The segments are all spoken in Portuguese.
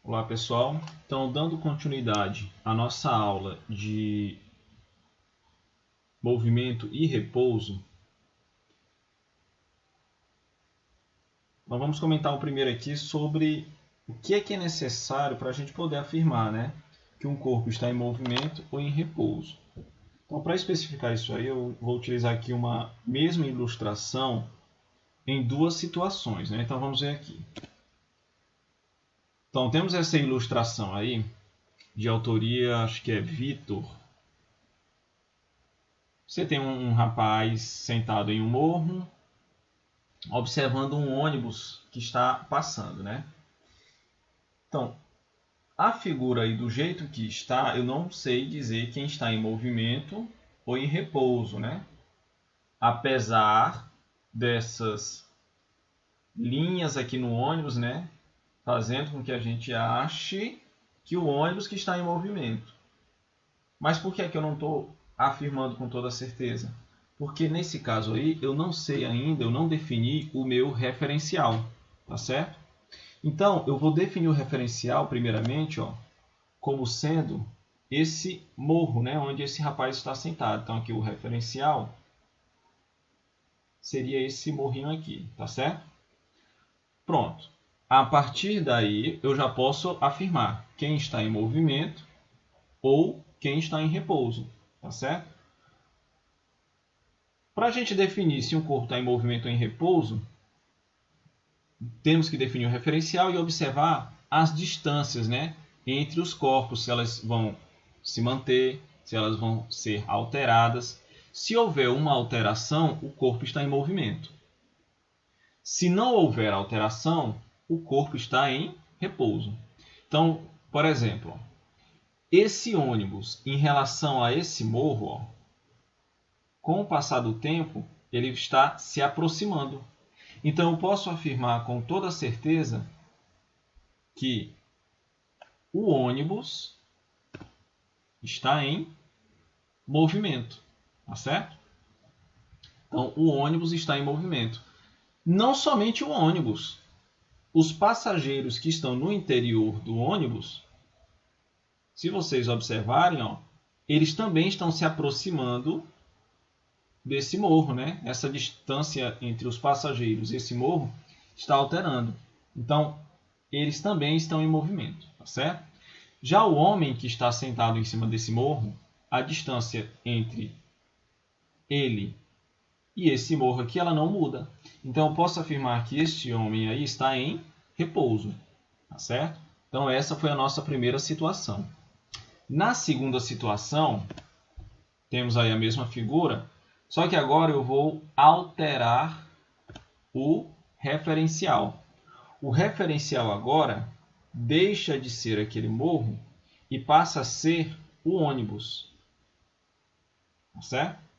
Olá pessoal, então dando continuidade à nossa aula de movimento e repouso, nós vamos comentar o primeiro aqui sobre o que é necessário para a gente poder afirmar, que um corpo está em movimento ou em repouso. Então, para especificar isso aí, eu vou utilizar aqui uma mesma ilustração em duas situações, Então vamos ver aqui. Então temos essa ilustração aí de autoria, acho que é Vitor. Você tem um rapaz sentado em um morro, observando um ônibus que está passando, Então, a figura aí do jeito que está, eu não sei dizer quem está em movimento ou em repouso, Apesar dessas linhas aqui no ônibus, fazendo com que a gente ache que o ônibus que está em movimento. Mas por que é que eu não estou afirmando com toda certeza? Porque nesse caso aí, eu não sei ainda, eu não defini o meu referencial, tá certo? Então, eu vou definir o referencial, primeiramente, como sendo esse morro, onde esse rapaz está sentado. Então, aqui o referencial seria esse morrinho aqui, tá certo? Pronto. A partir daí, eu já posso afirmar quem está em movimento ou quem está em repouso, tá certo? Para a gente definir se um corpo está em movimento ou em repouso, temos que definir o referencial e observar as distâncias, entre os corpos, se elas vão se manter, se elas vão ser alteradas. Se houver uma alteração, o corpo está em movimento. Se não houver alteração, o corpo está em repouso. Então, por exemplo, esse ônibus em relação a esse morro, com o passar do tempo, ele está se aproximando. Então, eu posso afirmar com toda certeza que o ônibus está em movimento, tá certo? Então, o ônibus está em movimento. Não somente o ônibus. Os passageiros que estão no interior do ônibus, se vocês observarem, eles também estão se aproximando desse morro, Essa distância entre os passageiros e esse morro está alterando. Então, eles também estão em movimento, tá certo? Já o homem que está sentado em cima desse morro, a distância entre ele e esse morro aqui, ela não muda. Então, eu posso afirmar que este homem aí está em repouso, tá certo? Então, essa foi a nossa primeira situação. Na segunda situação, temos aí a mesma figura, só que agora eu vou alterar o referencial. O referencial agora deixa de ser aquele morro e passa a ser o ônibus. Tá certo?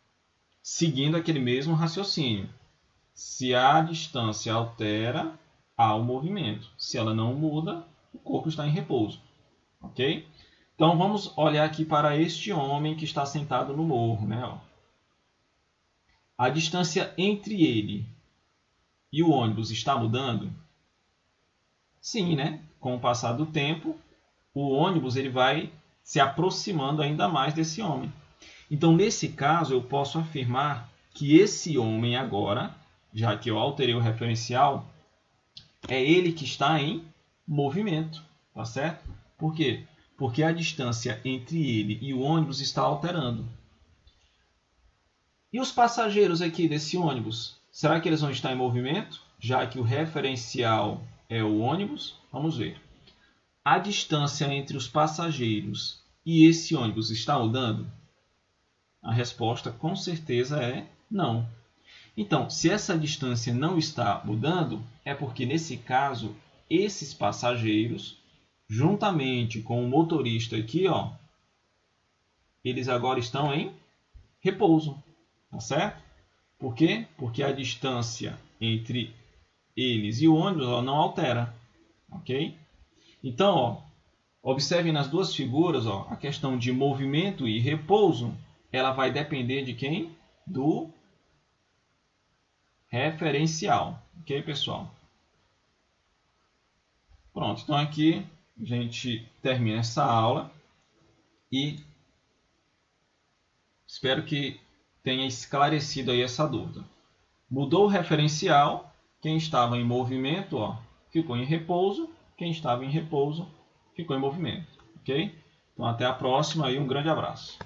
Seguindo aquele mesmo raciocínio. Se a distância altera, há o movimento. Se ela não muda, o corpo está em repouso. Ok? Então vamos olhar aqui para este homem que está sentado no morro, A distância entre ele e o ônibus está mudando? Sim, Com o passar do tempo, o ônibus ele vai se aproximando ainda mais desse homem. Então, nesse caso, eu posso afirmar que esse homem agora, já que eu alterei o referencial, é ele que está em movimento, tá certo? Por quê? Porque a distância entre ele e o ônibus está alterando. E os passageiros aqui desse ônibus? Será que eles vão estar em movimento? Já que o referencial é o ônibus? Vamos ver. A distância entre os passageiros e esse ônibus está mudando? A resposta com certeza é não. Então, se essa distância não está mudando, é porque nesse caso, esses passageiros, juntamente com o motorista aqui, eles agora estão em repouso. Tá certo? Por quê? Porque a distância entre eles e o ônibus não altera. Ok? Então, observem nas duas figuras, a questão de movimento e repouso, ela vai depender de quem? Do referencial. Ok, pessoal? Pronto, então aqui a gente termina essa aula e espero que tenha esclarecido aí essa dúvida. Mudou o referencial, quem estava em movimento, ó, ficou em repouso, quem estava em repouso ficou em movimento, ok? Então até a próxima e um grande abraço.